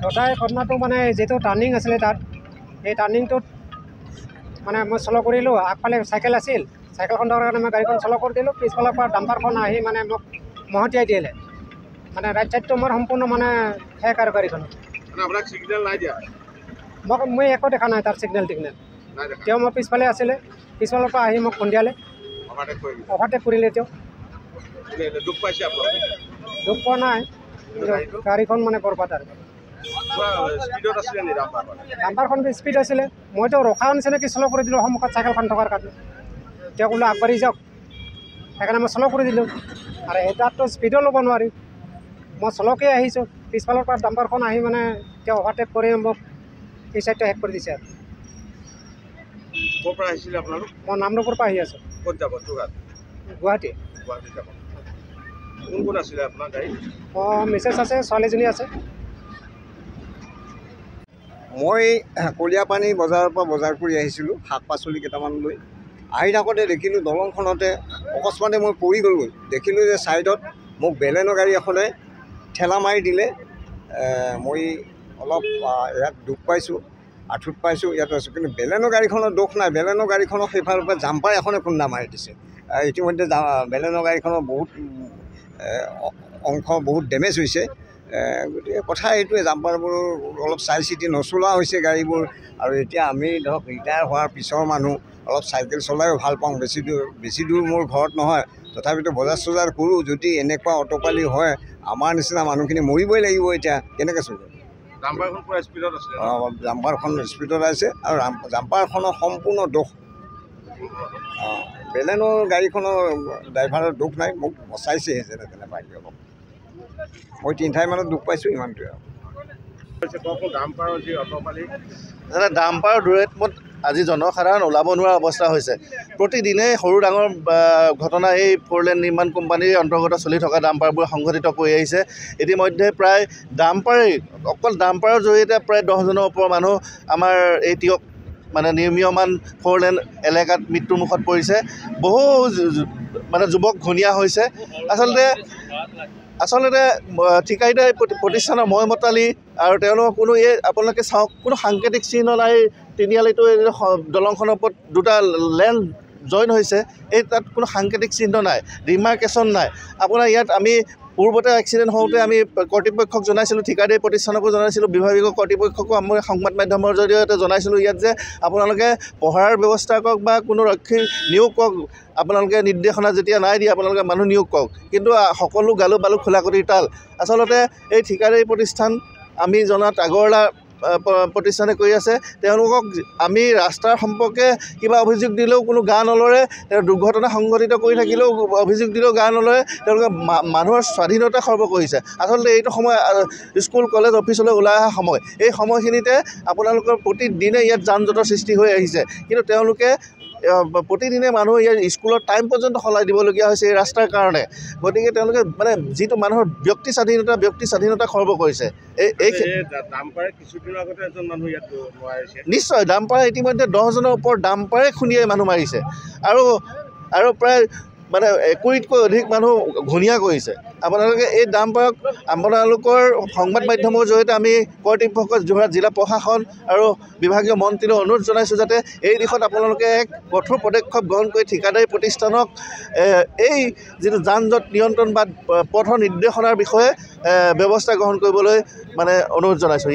ঘটাই ঘটনাটো মানে যিটো টাৰ্ণিং আছিলে তাত সেই টাৰ্ণিংটোত মানে মই শ্ল' কৰিলোঁ। আগফালে চাইকেল আছিল, চাইকেলখন থকাৰ কাৰণে মই গাড়ীখন শ্ল' কৰি দিলোঁ। পিছফালৰ পৰা ডাম্পাৰখন আহি মানে মোক মহতিয়াই দিলে। মানে ৰাইট ছাইডটো মোৰ সম্পূৰ্ণ মানে শেষ আৰু গাড়ীখনত। মই একো দেখা নাই তাৰ ছিগনেল টিগনেল। তেওঁ মই পিছফালে আছিলে, পিছফালৰ পৰা আহি মোক খুন্দিয়ালে, অভাৰটেক কৰিলে। তেওঁ দুখ পোৱা নাই, গাড়ীখন মানে বৰবাদ আৰু। ডাম্পাৰখন স্পীড আছিলে, মইতো ৰখা নিচিনাকৈ শ্ল' কৰি দিলোঁ সন্মুখত চাইকেলখন থকাৰ কাৰণে। তেওঁ ক'লে আগবাঢ়ি যাওক, সেইকাৰণে মই শ্ল' কৰি দিলোঁ। আৰু এটাততো স্পীডো ল'ব নোৱাৰি, মই শ্ল'কৈ আহিছোঁ। পিছফালৰ পৰা ডাম্পাৰখন আহি মানে তেওঁ অভাৰটেক কৰি মোক এই চাইডটো শেষ কৰি দিছে আৰু। ক'ৰ পৰা আহিছিলে আপোনালোক? মই নামৰূপৰ পৰা আহি আছোঁ। ক'ত যাব? যোৰহাট? গুৱাহাটী। গুৱাহাটী যাব। কোন কোন আছিলে আপোনাৰ গাড়ী? মিছেছ আছে, ছোৱালীজনী আছে। মই কলীয়াপানী বজাৰৰ পৰা বজাৰ কৰি আহিছিলোঁ শাক পাচলি কেইটামান লৈ। আহি থাকোঁতে দেখিলোঁ দলংখনতে অকস্মাতে মই পৰি গ'লোঁ। দেখিলোঁ যে ছাইডত মোক বেলেনো গাড়ী এখনে ঠেলা মাৰি দিলে। মই অলপ ইয়াত দুখ পাইছোঁ, আঁঠুত পাইছোঁ, ইয়াত আছোঁ। কিন্তু বেলেনো গাড়ীখনৰ দোষ নাই। বেলেনো গাড়ীখনক সেইফালৰ পৰা জাম্পাৰ এখনে খুন্দা মাৰি দিছে। ইতিমধ্যে বেলেনো গাড়ীখনৰ বহুত অংশ বহুত ডেমেজ হৈছে। গতিকে কথা এইটোৱে, জাম্পাৰবোৰ অলপ চাই চিতি নচলোৱা হৈছে গাড়ীবোৰ। আৰু এতিয়া আমি ধৰক ৰিটায়াৰ হোৱাৰ পিছৰ মানুহ, অলপ চাইকেল চলাইও ভাল পাওঁ। বেছি দূৰ মোৰ ঘৰত নহয়, তথাপিতো বজাৰ চজাৰ কৰোঁ। যদি এনেকুৱা অটপালি হয়, আমাৰ নিচিনা মানুহখিনি মৰিবই লাগিব। এতিয়া কেনেকৈ চলিব? জাম্পাৰখন পুৰা স্পীডত আছিলে। জাম্পাৰখন স্পীডত আছে আৰু জাম্পাৰখনৰ সম্পূৰ্ণ দোষ। বেলেনৰ গাড়ীখনৰ ড্ৰাইভাৰৰ দোষ নাই, মোক বচাইছেহে যেনে তেনে পাই অলপ। মই 3 ঠাইমানত দুখ পাইছোঁ, ইমানটোৱে আৰু। ডাম্পাৰৰ দুৰেটমত আজি জনসাধাৰণ ওলাব নোৱাৰা অৱস্থা হৈছে। প্ৰতিদিনে সৰু ডাঙৰ ঘটনা এই 4 লেন নিৰ্মাণ কোম্পানীৰ অন্তৰ্গত চলি থকা ডাম্পাৰবোৰ সংঘটিত কৰি আহিছে। ইতিমধ্যে প্ৰায় অকল ডাম্পাৰৰ জৰিয়তে প্ৰায় 10জনৰ ওপৰৰ মানুহ আমাৰ এই মানে নিৰ্মীয়মান 4 লেন এলেকাত মৃত্যুৰ মুখত পৰিছে। বহু মানে যুৱক ঘূণীয়া হৈছে। আচলতে ঠিকাদাৰ প্ৰতিষ্ঠানৰ মতালি আৰু তেওঁলোকৰ কোনো আপোনালোকে চাওক, কোনো সাংকেতিক চিহ্ন নাই। তিনিআলিটো দলংখনৰ ওপৰত 2টা লেন জইন হৈছে, তাত কোনো সাংকেতিক চিহ্ন নাই, ৰিমাৰ্কেশ্যন নাই। আপোনাৰ ইয়াত আমি পূৰ্বতে এক্সিডেণ্ট হওঁতে আমি কৰ্তৃপক্ষক জনাইছিলোঁ, ঠিকাদাৰী প্ৰতিষ্ঠানকো জনাইছিলোঁ, বিভাগীয় কৰ্তৃপক্ষকো আমি সংবাদ মাধ্যমৰ জৰিয়তে জনাইছিলোঁ ইয়াত যে আপোনালোকে পহৰাৰ ব্যৱস্থা কৰক বা কোনো ৰক্ষী নিয়োগ কৰক। আপোনালোকে নিৰ্দেশনা যেতিয়া নাই দিয়ে আপোনালোকে মানুহ নিয়োগ কৰক। কিন্তু সকলো গালু বালু খোলাকটিৰ তাল। আচলতে এই ঠিকাদাৰী প্ৰতিষ্ঠান আমি জনাত আগৰৱালা প্ৰতিষ্ঠানে কৰি আছে। তেওঁলোকক আমি ৰাস্তাৰ সম্পৰ্কে কিবা অভিযোগ দিলেও কোনো গা নলৰে, দুৰ্ঘটনা সংঘটিত কৰি থাকিলেও অভিযোগ দিলেও গা নলৰে। তেওঁলোকে মানুহৰ স্বাধীনতা খৰ্ব কৰিছে। আচলতে এইটো সময় স্কুল কলেজ অফিচলৈ ওলাই অহা সময়। এই সময়খিনিতে আপোনালোকৰ প্ৰতিদিনে ইয়াত যান জঁটৰ সৃষ্টি হৈ আহিছে। কিন্তু তেওঁলোকে প্ৰতিদিনে মানুহ ইয়াৰ স্কুলৰ টাইম পৰ্যন্ত সলাই দিবলগীয়া হৈছে এই ৰাস্তাৰ কাৰণে। গতিকে তেওঁলোকে মানে যিটো মানুহৰ ব্যক্তি স্বাধীনতা খৰ্ব কৰিছে। নিশ্চয় ডাম্পাৰে ইতিমধ্যে 10জনৰ ওপৰত ডাম্পাৰে খুন্দিয়াই মানুহ মাৰিছে আৰু প্ৰায় মানে 20তকৈ অধিক মানুহ ঘূণীয়া কৰিছে। আপোনালোকে এই ডাম্পাৰক আপোনালোকৰ সংবাদ মাধ্যমৰ জৰিয়তে আমি কৰ্তৃপক্ষ, যোৰহাট জিলা প্ৰশাসন আৰু বিভাগীয় মন্ত্ৰীলৈ অনুৰোধ জনাইছোঁ যাতে এই দিশত আপোনালোকে এক কঠোৰ পদক্ষেপ গ্ৰহণ কৰি ঠিকাদাৰী প্ৰতিষ্ঠানক এই যিটো যান জঁট নিয়ন্ত্ৰণ বা পথৰ নিৰ্দেশনাৰ বিষয়ে ব্যৱস্থা গ্ৰহণ কৰিবলৈ মানে অনুৰোধ জনাইছোঁ।